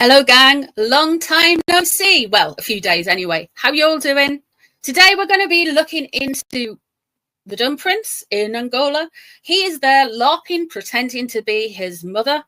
Hello, gang. Long time no see. Well, a few days anyway. How you all doing? Today we're going to be looking into the Dumb Prince in Angola. He is there LARPing, pretending to be his mother.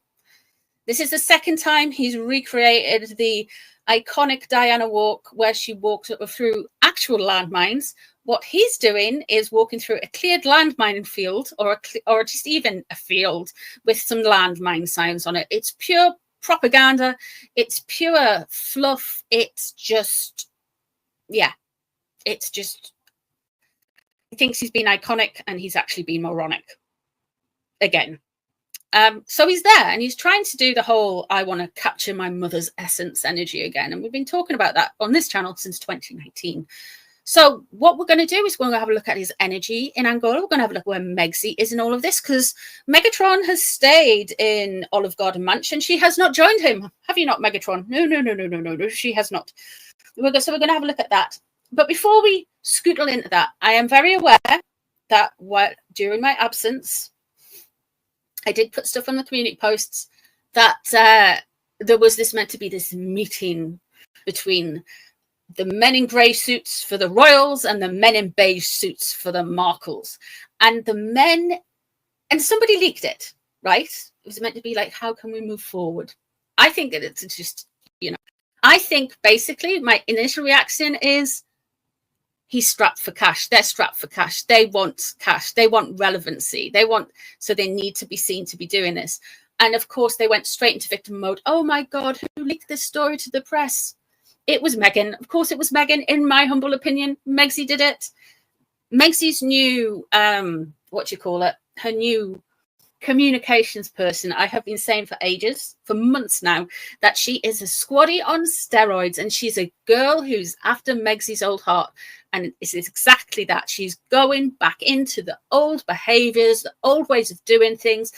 This is the second time he's recreated the iconic Diana walk where she walks up through actual landmines. What he's doing is walking through a cleared landmine field or just even a field with some landmine signs on it. It's pure propaganda. It's pure fluff. It's just, yeah, it's just, he thinks he's been iconic and he's actually been moronic again. So he's there and he's trying to do the whole I want to capture my mother's essence energy again. And we've been talking about that on this channel since 2019. So what we're going to do is we're going to have a look at his energy in Angola. We're going to have a look where Megsy is in all of this, because Megatron has stayed in Olive Garden Mansion. She has not joined him. Have you not, Megatron? No, she has not. So we're going to have a look at that. But before we scootle into that, I am very aware that during my absence, I did put stuff on the community posts that there was meant to be this meeting between the men in grey suits for the royals and the men in beige suits for the Markles. And somebody leaked it, right? It was meant to be like, how can we move forward? I think that it's just, I think basically my initial reaction is he's strapped for cash. They're strapped for cash. They want cash. They want relevancy. So they need to be seen to be doing this. And of course they went straight into victim mode. Oh my God, who leaked this story to the press? It was Meghan. Of course, it was Meghan, in my humble opinion. Megsy did it. Megsy's new, her new communications person. I have been saying for ages, for months now, that she is a squaddy on steroids and she's a girl who's after Megsy's old heart. And it's exactly that. She's going back into the old behaviors, the old ways of doing things,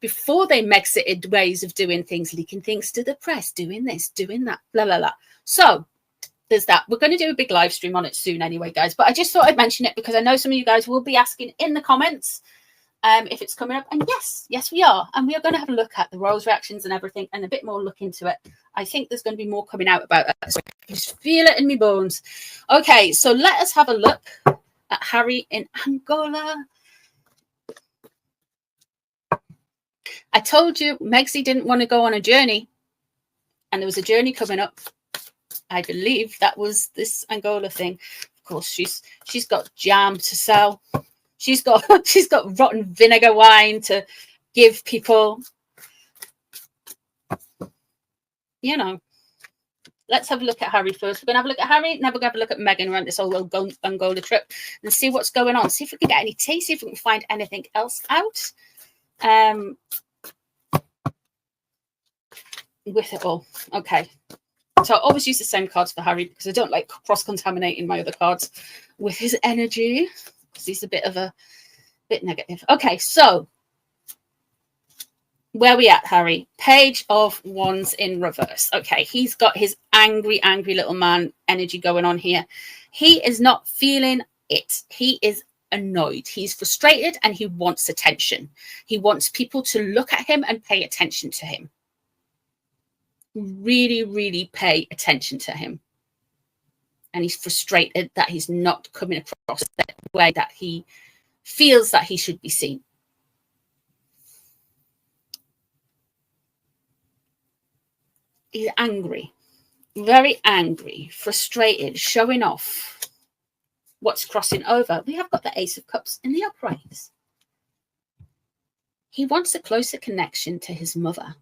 before they Mexited ways of doing things, leaking things to the press, doing this, doing that, blah, blah, blah. So there's that. We're going to do a big live stream on it soon anyway, guys. But I just thought I'd mention it because I know some of you guys will be asking in the comments if it's coming up. And yes, we are. And we are going to have a look at the royals' reactions and everything and a bit more look into it. I think there's going to be more coming out about it. So I just feel it in my bones. Okay, so let us have a look at Harry in Angola. I told you Megsy didn't want to go on a journey. And there was a journey coming up. I believe that was this Angola thing. Of course, she's got jam to sell. She's got rotten vinegar wine to give people. Let's have a look at Harry first. We're going to have a look at Harry. Now we're going to have a look at Meghan around this whole Angola trip and see what's going on. See if we can get any tea. See if we can find anything else out with it all. Okay. So I always use the same cards for Harry because I don't like cross-contaminating my other cards with his energy because he's a bit negative. Okay, so where are we at, Harry? Page of Wands in reverse. Okay, he's got his angry little man energy going on here. He is not feeling it. He is annoyed. He's frustrated and he wants attention. He wants people to look at him and pay attention to him. Really pay attention to him. And he's frustrated that he's not coming across the way that he feels that he should be seen. He's angry, very angry, frustrated, showing off what's crossing over. We have got the Ace of Cups in the uprights. He wants a closer connection to his mother.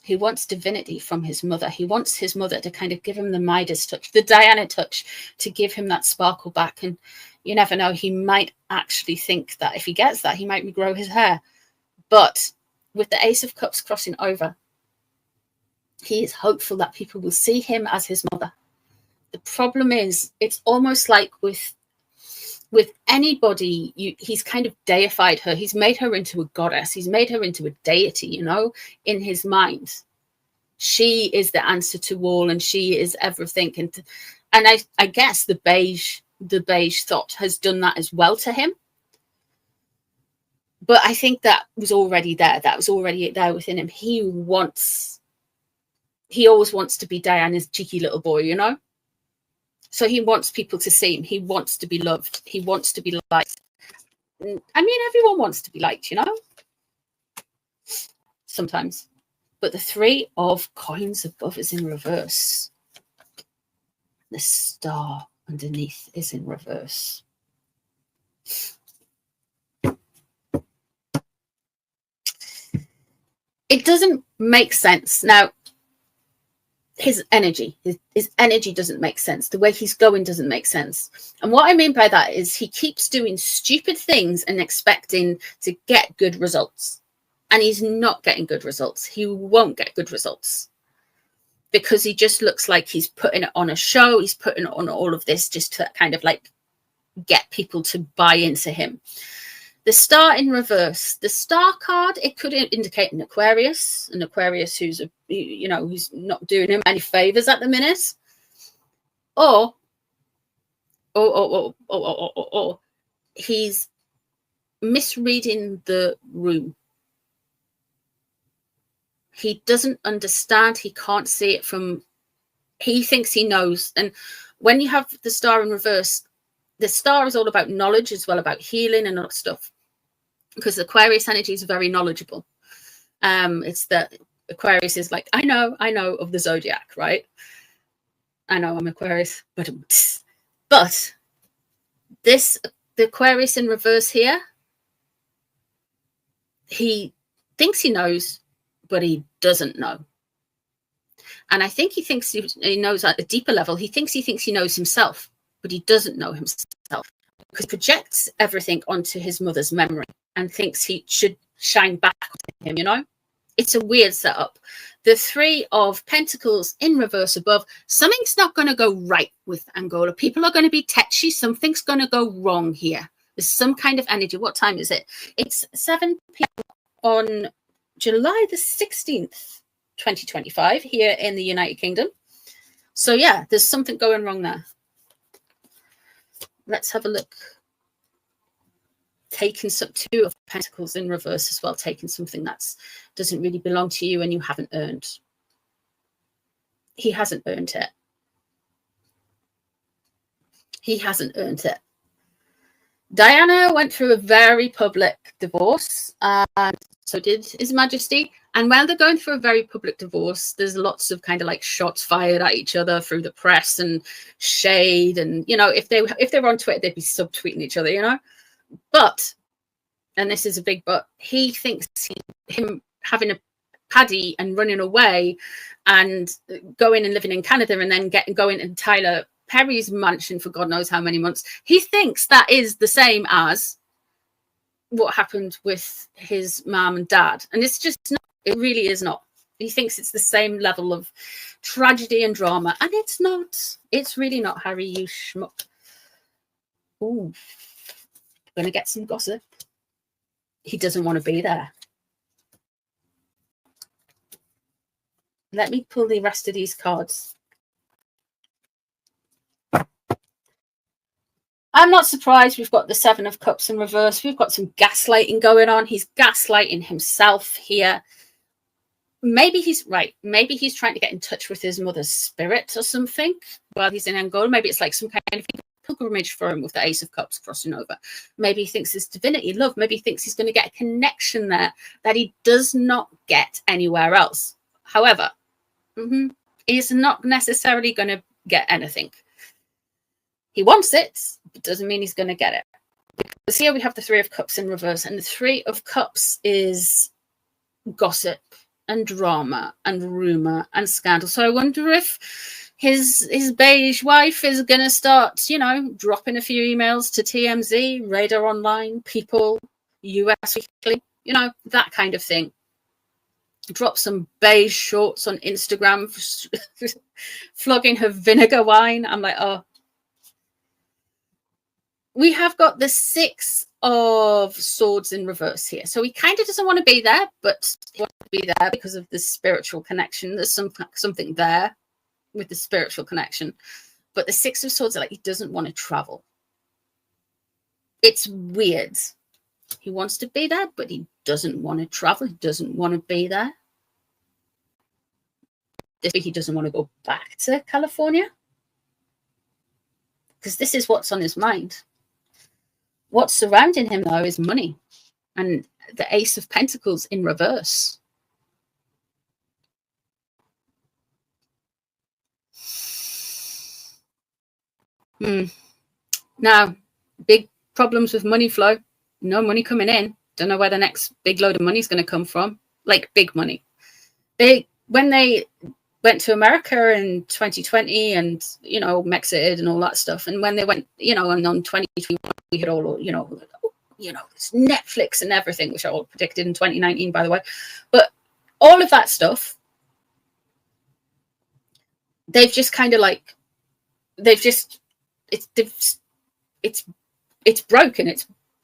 He wants divinity from his mother. He wants his mother to kind of give him the Midas touch, the Diana touch, to give him that sparkle back. And you never know, he might actually think that if he gets that, he might regrow his hair. But with the Ace of Cups crossing over, he is hopeful that people will see him as his mother. The problem is, it's almost like with anybody, he's kind of deified her. He's made her into a goddess. He's made her into a deity, in his mind. She is the answer to all, and she is everything. And I guess the beige thought has done that as well to him. But I think that was already there. That was already there within him. He always wants to be Diana's cheeky little boy, you know? So he wants people to see him. He wants to be loved. He wants to be liked. I mean, everyone wants to be liked, you know? Sometimes. But the 3 of coins above is in reverse. The star underneath is in reverse. It doesn't make sense. Now, his energy doesn't make sense. The way he's going doesn't make sense. And what I mean by that is he keeps doing stupid things and expecting to get good results. And he's not getting good results. He won't get good results because he just looks like he's putting it on a show. He's putting it on all of this just to kind of like get people to buy into him. The star in reverse, the star card, it could indicate an Aquarius who's who's not doing him any favors at the minute, or he's misreading the room. He doesn't understand. He can't see it from. He thinks he knows, and when you have the star in reverse, the star is all about knowledge as well, about healing and all that stuff. Because Aquarius energy is very knowledgeable. It's that Aquarius is like, I know of the zodiac, right? I know I'm Aquarius, but the Aquarius in reverse here, he thinks he knows, but he doesn't know. And I think he thinks he knows at a deeper level. He thinks he knows himself, but he doesn't know himself. Because he projects everything onto his mother's memory and thinks he should shine back on him, you know? It's a weird setup. The 3 of Pentacles in reverse above, something's not going to go right with Angola. People are going to be tetchy. Something's going to go wrong here. There's some kind of energy. What time is it? It's 7 p.m. on July the 16th, 2025, here in the United Kingdom. So, yeah, there's something going wrong there. Let's have a look. Taking some 2 of Pentacles in reverse as well. Taking something that doesn't really belong to you and you haven't earned. He hasn't earned it. He hasn't earned it. Diana went through a very public divorce, and so did His Majesty. And while they're going through a very public divorce, there's lots of kind of like shots fired at each other through the press and shade. And, you know, if they were on Twitter, they'd be subtweeting each other, you know. But, and this is a big but, he thinks him having a Paddy and running away and going and living in Canada and then going in Tyler Perry's mansion for God knows how many months, he thinks that is the same as what happened with his mom and dad. And it's just not. It really is not. He thinks it's the same level of tragedy and drama. And it's not. It's really not, Harry, you schmuck. Ooh. Going to get some gossip. He doesn't want to be there. Let me pull the rest of these cards. I'm not surprised we've got the 7 of Cups in reverse. We've got some gaslighting going on. He's gaslighting himself here. Maybe he's right. Maybe he's trying to get in touch with his mother's spirit or something while he's in Angola. Maybe it's like some kind of pilgrimage for him with the Ace of Cups crossing over. Maybe he thinks it's divinity love. Maybe he thinks he's going to get a connection there that he does not get anywhere else. However, he's not necessarily going to get anything. He wants it, but doesn't mean he's going to get it. Because here we have the 3 of Cups in reverse, and the 3 of Cups is gossip and drama and rumor and scandal. So I wonder if his beige wife is going to start, you know, dropping a few emails to TMZ, Radar Online, People, US Weekly, you know, that kind of thing. Drop some beige shorts on Instagram, flogging her vinegar wine. I'm like, oh. We have got the 6 of Swords in reverse here. So he kind of doesn't want to be there, but he wants to be there because of the spiritual connection. There's something there with the spiritual connection. But the 6 of Swords, like, he doesn't want to travel. It's weird. He wants to be there, but he doesn't want to travel. He doesn't want to be there. This week he doesn't want to go back to California, because this is what's on his mind. What's surrounding him, though, is money and the Ace of Pentacles in reverse. Now, big problems with money flow. No money coming in. Don't know where the next big load of money is going to come from. Like big money. When they went to America in 2020 and, you know, Mexited and all that stuff. And when they went, you know, and on 2021, we had all, you know, it's Netflix and everything, which I all predicted in 2019, by the way. But all of that stuff, they've just kind of like, it's broken.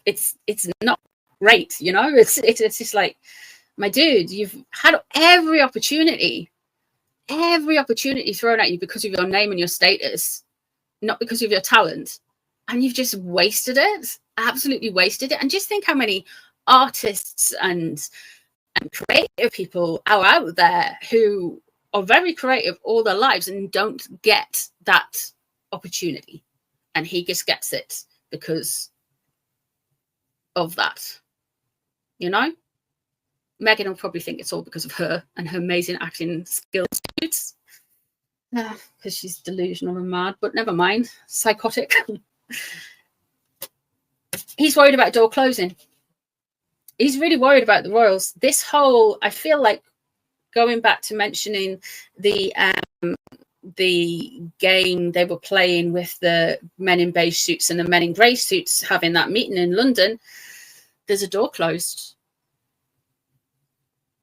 It's not great, you know. It's just like, my dude, you've had every opportunity thrown at you because of your name and your status, not because of your talent, and you've just wasted it, absolutely wasted it. And just think how many artists and creative people are out there who are very creative all their lives and don't get that opportunity, and he just gets it because of that, you know. Meghan will probably think it's all because of her and her amazing acting skills, because she's delusional and mad, but never mind, psychotic. He's worried about door closing. He's really worried about the royals. This whole, I feel like, going back to mentioning the game they were playing with the men in beige suits and the men in grey suits having that meeting in London, there's a door closed.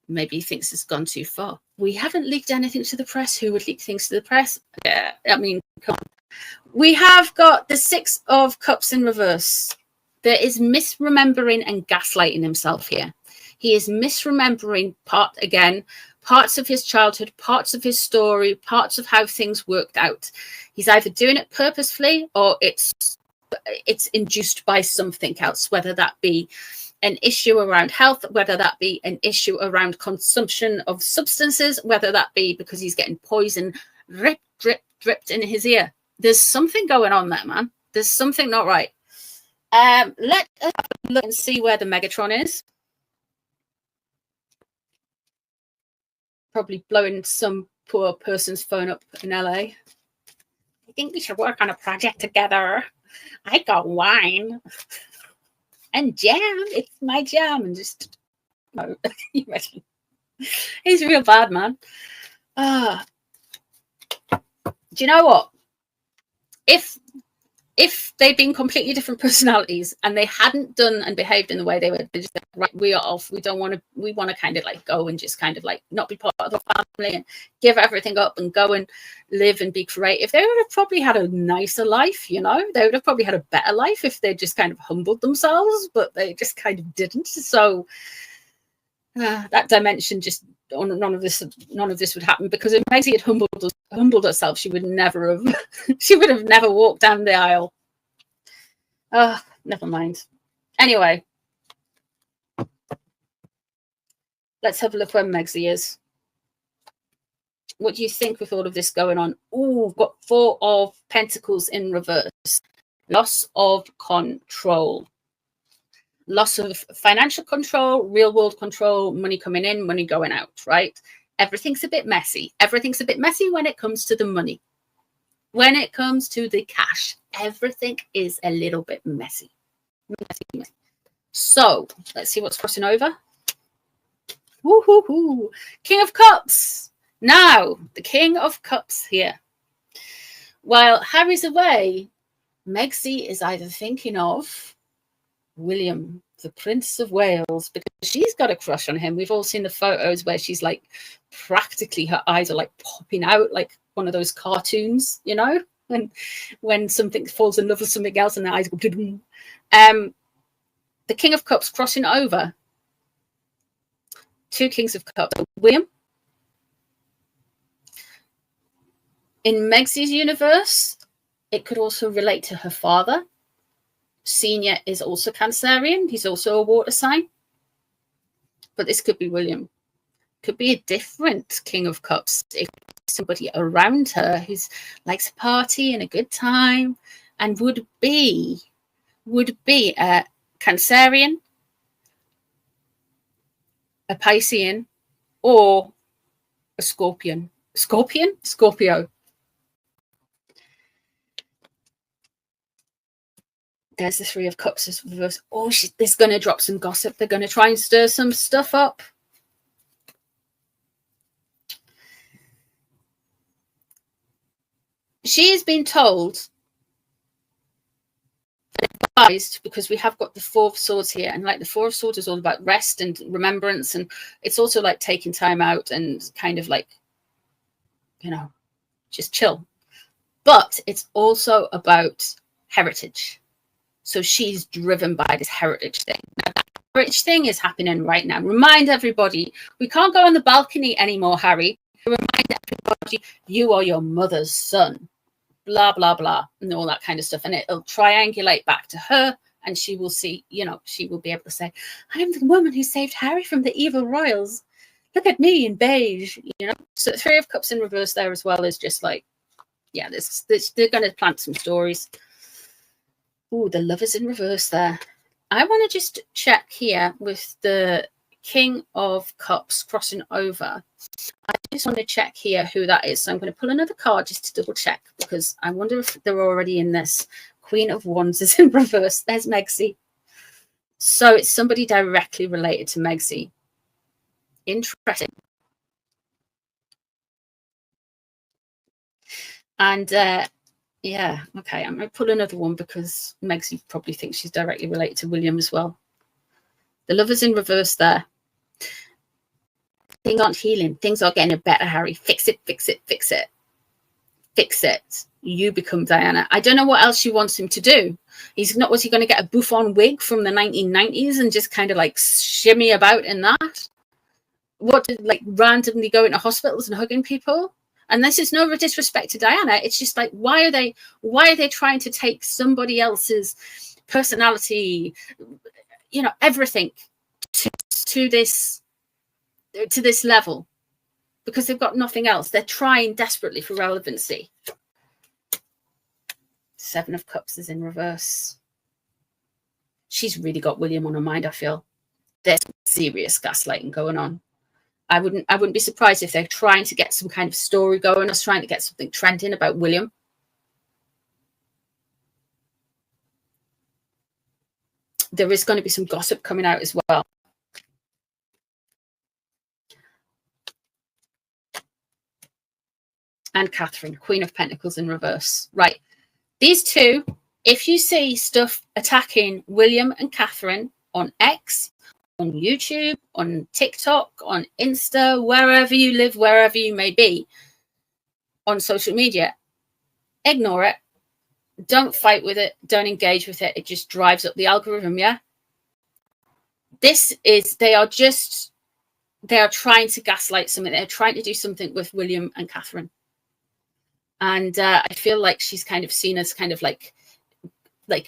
Maybe he thinks it's gone too far. We haven't leaked anything to the press. Who would leak things to the press? Yeah, I mean, come on. We have got the Six of Cups in reverse. There is misremembering and gaslighting himself here. He is misremembering parts of his childhood, parts of his story, parts of how things worked out. He's either doing it purposefully or it's induced by something else, whether that be an issue around health, whether that be an issue around consumption of substances, whether that be because he's getting poison dripped in his ear. There's something going on there, man. There's something not right. Let us look and see where the Megatron is. Probably blowing some poor person's phone up in LA. I think we should work on a project together. I got wine and jam. It's my jam. And just, no. He's real bad, man. Do you know what? If they'd been completely different personalities and they hadn't done and behaved in the way they were, they just, right, we are off. We want to kind of like go and just kind of like not be part of the family and give everything up and go and live and be creative. They would have probably had a nicer life, you know. They would have probably had a better life if they just kind of humbled themselves, but they just kind of didn't. So that dimension, just none of this would happen, because if Megsy had humbled herself, she would never have she would have never walked down the aisle. Never mind. Anyway, let's have a look where Megsy is. What do you think with all of this going on? Oh, we've got Four of Pentacles in reverse. Loss of control. Loss of financial control, real world control, money coming in, money going out, right? Everything's a bit messy. Everything's a bit messy when it comes to the money. When it comes to the cash, everything is a little bit messy. Messy. So let's see what's crossing over. Woo-hoo-hoo. King of Cups. Now, the King of Cups here. While Harry's away, Megsy is either thinking of William, the Prince of Wales, because she's got a crush on him. We've all seen the photos where she's like, practically her eyes are like popping out like one of those cartoons, you know, when something falls in love with something else and their eyes go the King of Cups crossing over. Two Kings of Cups. William. In Megsy's universe, it could also relate to her father. Senior is also Cancerian. He's also a water sign. But this could be William. Could be a different King of Cups. If somebody around her who likes a party and a good time and would be a Cancerian, a Piscean, or a Scorpion. Scorpio. There's the Three of Cups as reverse. Oh, there's going to drop some gossip. They're going to try and stir some stuff up. She has been told, advised, because we have got the Four of Swords here, and like the Four of Swords is all about rest and remembrance, and it's also like taking time out and kind of like, you know, just chill. But it's also about heritage. So she's driven by this heritage thing. Now, that heritage thing is happening right now. Remind everybody, we can't go on the balcony anymore, Harry. Remind everybody, you are your mother's son. Blah, blah, blah, and all that kind of stuff. And it'll triangulate back to her, and she will see, you know, she will be able to say, I'm the woman who saved Harry from the evil royals. Look at me in beige, you know. So Three of Cups in reverse there as well is just like, yeah, they're going to plant some stories. Oh, the Lovers in reverse there. I want to just check here with the King of Cups crossing over. I just want to check here who that is. So I'm going to pull another card just to double check, because I wonder if they're already in this. Queen of Wands is in reverse. There's Megsy. So it's somebody directly related to Megsy. Interesting. And yeah, okay, I'm going to pull another one because Megsy probably thinks she's directly related to William as well. The Lovers in reverse there. Things aren't healing. Things are getting better, Harry. Fix it, fix it, fix it. Fix it. You become Diana. I don't know what else she wants him to do. Was he going to get a bouffant wig from the 1990s and just kind of like shimmy about in that? What, like randomly go into hospitals and hugging people? And this is no disrespect to Diana. It's just like, why are they trying to take somebody else's personality, you know, everything to this level? Because they've got nothing else. They're trying desperately for relevancy. Seven of Cups is in reverse. She's really got William on her mind, I feel. There's serious gaslighting going on. I wouldn't be surprised if they're trying to get some kind of story going or trying to get something trending about William. There is going to be some gossip coming out as well. And Catherine, Queen of Pentacles in reverse. Right. These two, if you see stuff attacking William and Catherine on X, on YouTube, on TikTok, on Insta, wherever you live, wherever you may be, on social media, ignore it. Don't fight with it. Don't engage with it. It just drives up the algorithm, yeah? They are trying to gaslight something. They're trying to do something with William and Catherine. And I feel like she's kind of seen as kind of like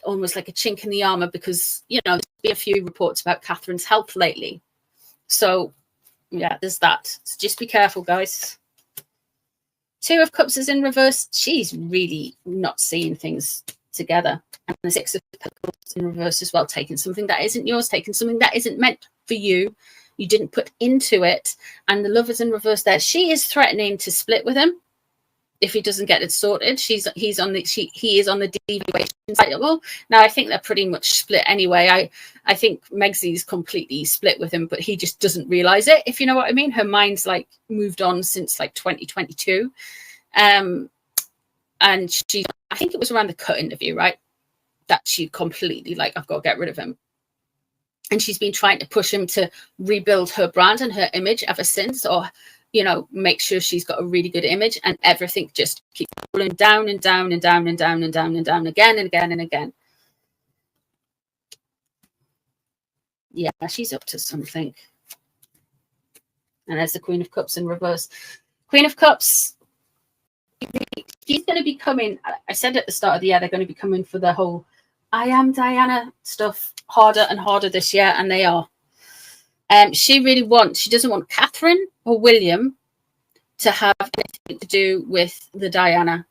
almost like a chink in the armor, because, you know, there's been a few reports about Catherine's health lately. So, yeah, there's that. So just be careful, guys. Two of Cups is in reverse. She's really not seeing things together. And the Six of Pentacles in reverse as well, taking something that isn't yours, taking something that isn't meant for you. You didn't put into it. And the Lovers in reverse there. She is threatening to split with him if he doesn't get it sorted. He is on the devaluation cycle. Now I think they're pretty much split anyway. I think Megsy's completely split with him, but he just doesn't realize it, if you know what I mean. Her mind's like moved on since like 2022. And I think it was around the cut interview, right, that she completely like, I've got to get rid of him. And she's been trying to push him to rebuild her brand and her image ever since, or, you know, make sure she's got a really good image, and everything just keeps falling down and down and down and down and down and down again and again and again. Yeah, she's up to something. And there's the Queen of Cups in reverse. Queen of Cups, she's going to be coming. I said at the start of the year, they're going to be coming for the whole I am Diana stuff harder and harder this year, and they are. She doesn't want Catherine or William to have anything to do with the Diana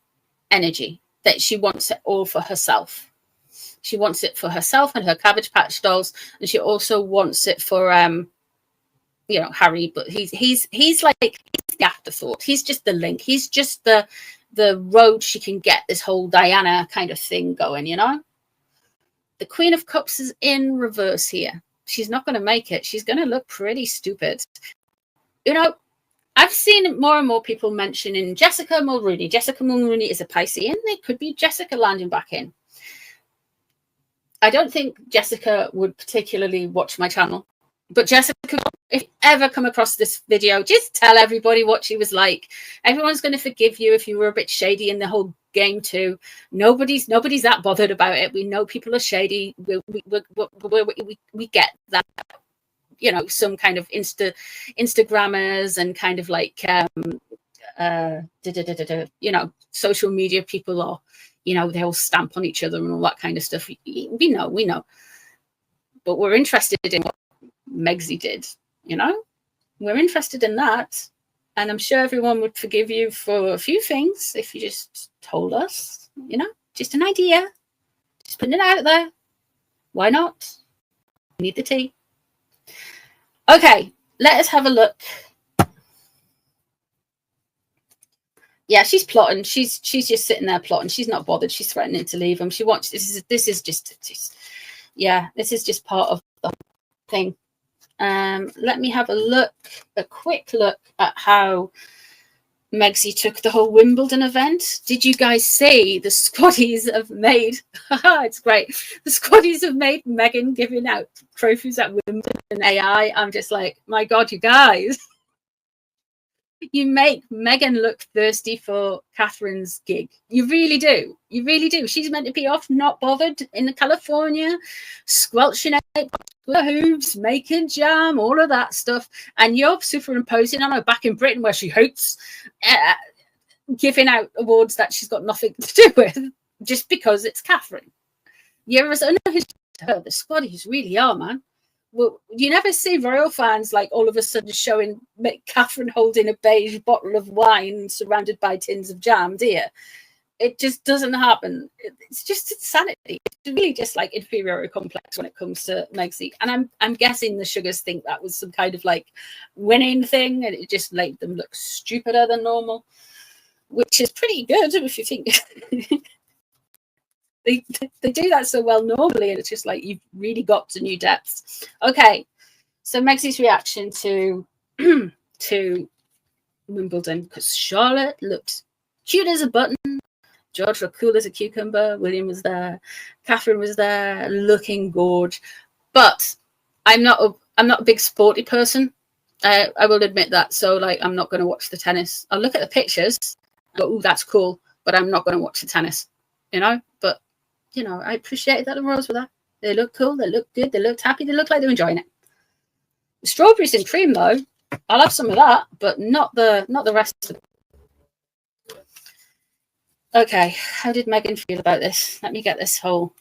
energy. That she wants it all for herself. She wants it for herself and her Cabbage Patch dolls, and she also wants it for Harry. But he's like the afterthought. He's just the link. He's just the road she can get this whole Diana kind of thing going. The Queen of Cups is in reverse here. She's not going to make it. She's going to look pretty stupid. I've seen more and more people mentioning Jessica Mulrooney. Jessica Mulrooney is a Piscean. It could be Jessica landing back in. I don't think Jessica would particularly watch my channel. But Jessica, if you ever come across this video, just tell everybody what she was like. Everyone's going to forgive you if you were a bit shady in the whole game too. Nobody's that bothered about it. We know people are shady. We get that. Some kind of Instagrammers and kind of like social media people are, they all stamp on each other and all that kind of stuff. We know. But we're interested in what Megsy did, We're interested in that. And I'm sure everyone would forgive you for a few things if you just told us, just an idea. Just putting it out there. Why not? We need the tea. Okay, let us have a look. Yeah, she's plotting. She's just sitting there plotting. She's not bothered. She's threatening to leave him. She wants this is just part of the thing. Let me have a quick look at how Megsy took the whole Wimbledon event. Did you guys see the squaddies have made? It's great. The squaddies have made Meghan giving out trophies at Wimbledon and AI. I'm just like, my God, you guys. You make Meghan look thirsty for Catherine's gig. You really do. You really do. She's meant to be off, not bothered, in California, squelching out the hooves, making jam, all of that stuff. And you're superimposing on her back in Britain where she hates giving out awards that she's got nothing to do with just because it's Catherine. You're as unhinged to her. The squaddies really are, man. Well, you never see royal fans like all of a sudden showing Catherine holding a beige bottle of wine surrounded by tins of jam, do you? It just doesn't happen. It's just insanity. It's really just like inferiority complex when it comes to Megsy. And I'm guessing the Sugars think that was some kind of like winning thing, and it just made them look stupider than normal, which is pretty good if you think. They do that so well normally, and it's just like you've really got to new depths. Okay, so Megsy's reaction to Wimbledon, because Charlotte looked cute as a button, George looked cool as a cucumber, William was there, Catherine was there, looking gorge. But I'm not a big sporty person. I will admit that. So like, I'm not going to watch the tennis. I'll look at the pictures, go, "Ooh, that's cool," but I'm not going to watch the tennis. But. I appreciated that the Royals were there. They looked cool. They looked good. They looked happy. They looked like they were enjoying it. The strawberries and cream, though, I'll have some of that, but not the rest of it. Okay, how did Meghan feel about this? Let me get this whole.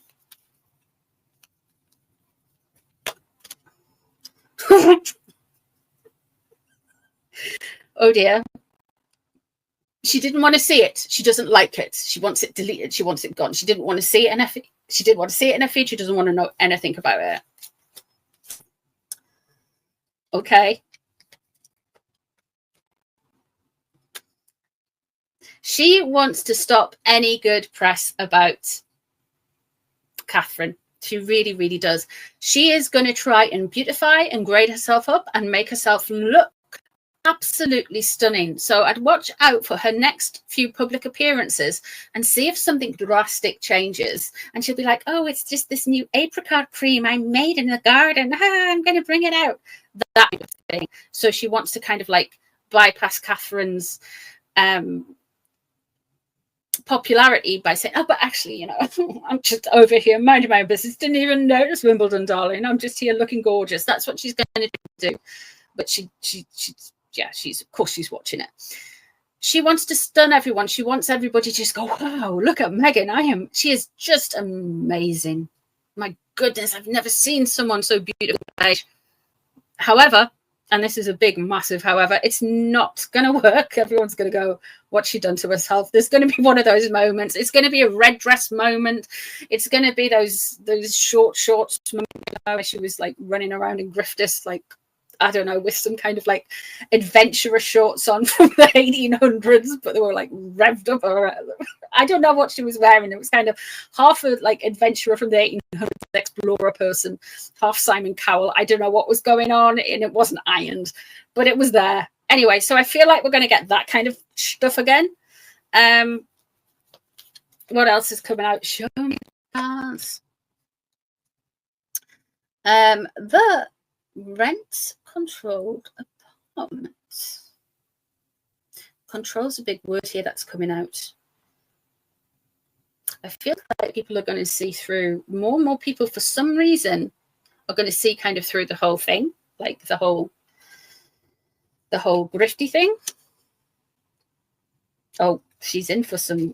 Oh dear. She didn't want to see it. She doesn't like it. She wants it deleted. She wants it gone. She didn't want to see it in her feed. She didn't want to see it in her feed. She doesn't want to know anything about it. Okay. She wants to stop any good press about Catherine. She really, really does. She is going to try and beautify and grade herself up and make herself look absolutely stunning. So I'd watch out for her next few public appearances and see if something drastic changes. And she'll be like, "Oh, it's just this new apricot cream I made in the garden. I'm going to bring it out." That kind of thing. So she wants to kind of like bypass Catherine's popularity by saying, "Oh, but actually, I'm just over here minding my own business. Didn't even notice Wimbledon, darling. I'm just here looking gorgeous." That's what she's going to do. But she's of course she's watching it. she wants to stun everyone. She wants everybody to just go, wow, look at Meghan. She is just amazing. My goodness, I've never seen someone so beautiful. However, and this is a big, massive however, it's not going to work. Everyone's going to go, what's she done to herself? There's going to be one of those moments. It's going to be a red dress moment. It's going to be those short shorts where she was like running around in grifters, like, I don't know, with some kind of like adventurer shorts on from the 1800s, but they were like revved up. I don't know what she was wearing. It was kind of half a like adventurer from the 1800s, explorer person, half Simon Cowell. I don't know what was going on, and it wasn't ironed, but it was there. Anyway, so I feel like we're going to get that kind of stuff again. What else is coming out? Show me cars. The rent-controlled apartment. Control's a big word here that's coming out. I feel like people are going to see through, more and more people for some reason are going to see kind of through the whole thing, like the whole grifty thing. Oh, she's in for some.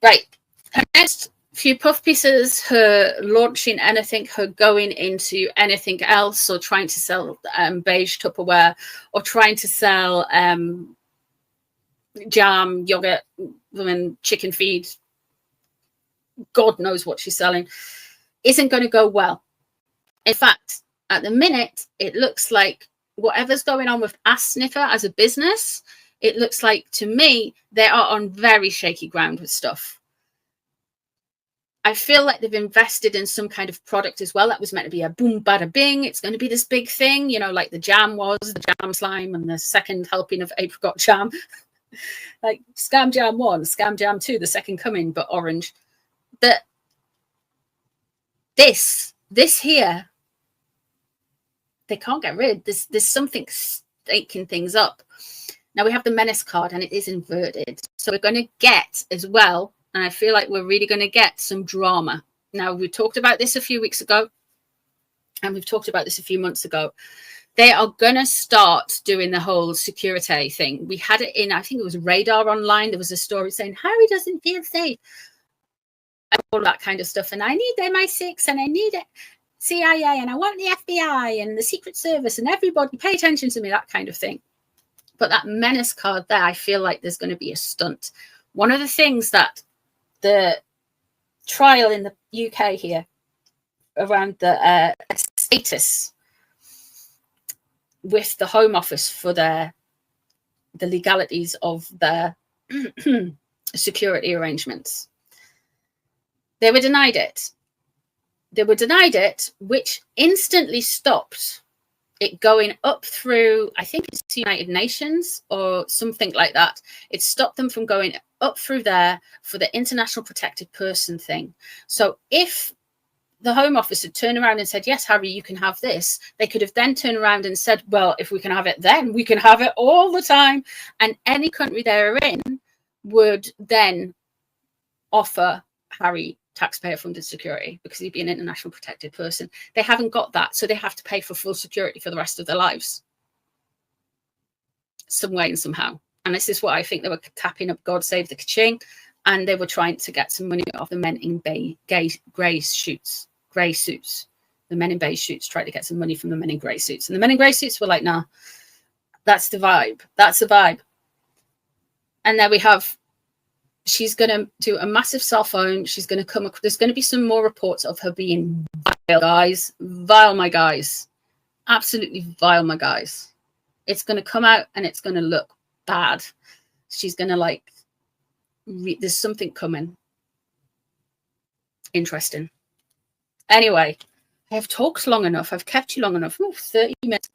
Right. Her next few puff pieces, her launching anything, her going into anything else, or trying to sell beige Tupperware, or trying to sell jam, yogurt, and chicken feed. God knows what she's selling. Isn't going to go well. In fact, at the minute, it looks like whatever's going on with Ass Sniffer as a business, it looks like to me they are on very shaky ground with stuff. I feel like they've invested in some kind of product as well. That was meant to be a boom, bada, bing. It's going to be this big thing, you know, like the jam was, the jam slime, and the second helping of apricot jam. Like Scam Jam 1, Scam Jam 2, the second coming, but orange. That this here, they can't get rid. There's something staking things up. Now we have the menace card, and it is inverted. So we're going to get as well, and I feel like we're really going to get some drama. Now, we talked about this a few weeks ago, and we've talked about this a few months ago. They are going to start doing the whole security thing. We had it in, I think it was Radar Online. There was a story saying, Harry doesn't feel safe. And all that kind of stuff. And I need MI6, and I need CIA, and I want the FBI and the Secret Service, and everybody pay attention to me, that kind of thing. But that menace card there, I feel like there's going to be a stunt. One of the things that the trial in the UK here around the status with the Home Office for the legalities of their security arrangements, they were denied it. They were denied it, which instantly stopped it going up through, I think it's the United Nations or something like that. It stopped them from going up through there for the international protected person thing. So if the Home Office had turned around and said, yes, Harry, you can have this, they could have then turned around and said, well, if we can have it then, we can have it all the time. And any country they're in would then offer Harry taxpayer funded security because he'd be an international protected person. They haven't got that, so they have to pay for full security for the rest of their lives, some way and somehow. And this is what I think they were tapping up God Save the Ka-ching, and they were trying to get some money off the men in grey suits. The men in beige suits tried to get some money from the men in grey suits, and the men in grey suits were like, nah, that's the vibe. That's the vibe. And there we have, she's going to do a massive cell phone. She's going to come. There's going to be some more reports of her being vile, guys. Vile, my guys. Absolutely vile, my guys. It's going to come out and it's going to look bad. She's going to like, there's something coming. Interesting. Anyway, I have talked long enough. I've kept you long enough. 30 minutes.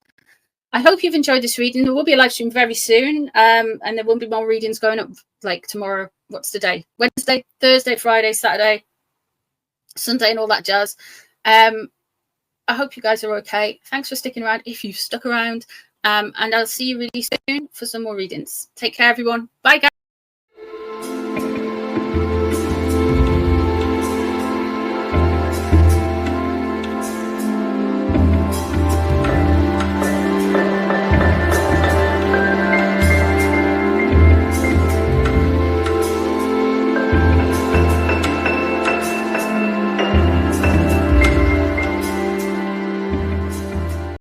I hope you've enjoyed this reading. There will be a live stream very soon, and there will be more readings going up like tomorrow. What's the day? Wednesday, Thursday, Friday, Saturday, Sunday, and all that jazz. I hope you guys are okay. Thanks for sticking around if you've stuck around, and I'll see you really soon for some more readings. Take care, everyone. Bye, guys.